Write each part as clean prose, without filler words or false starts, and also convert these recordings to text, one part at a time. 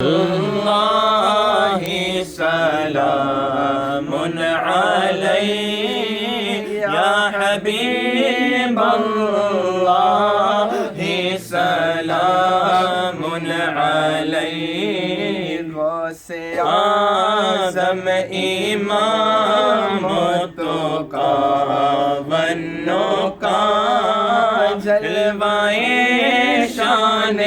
اللہ سلام علیک یا حبیب اللہ سلام علیک غوث اعظم امام التقی والنقا جلوائے شان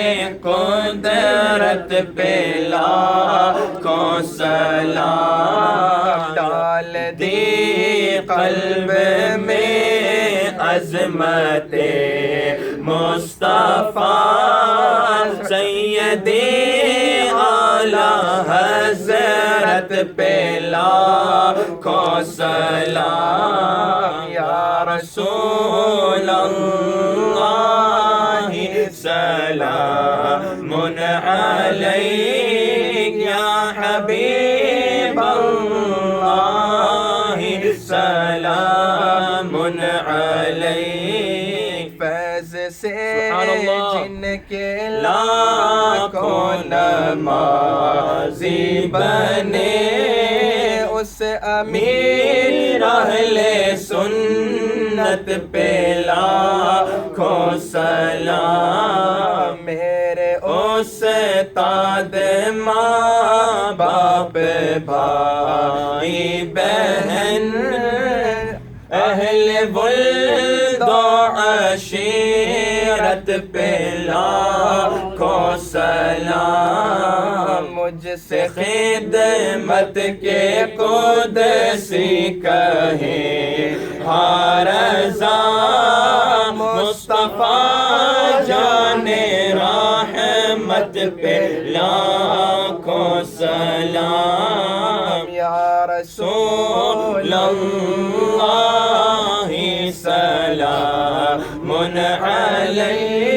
قدرت پہ لاکھوں سلام ڈال دی قلب میں عظمت مصطفیٰ سیدی اعلیٰ حضرت پہ لاکھوں سلام یا رسول اللہ سلام علیک یا حبیب اللہ سلام علیک فیض سے جن کے لاکھوں نمازی بنے اس امیر اہل سنت پہ لاکھوں سلام میرے استاد ماں باپ بھائی بہن اہل ولد و عشیرت پہ لاکھوں سلام مجھ سے خدمت کے قدسی کہیں ہر رضا مصطفیٰ جان رحمت پہ لاکھوں سلام یا رسول اللہ سلام علیک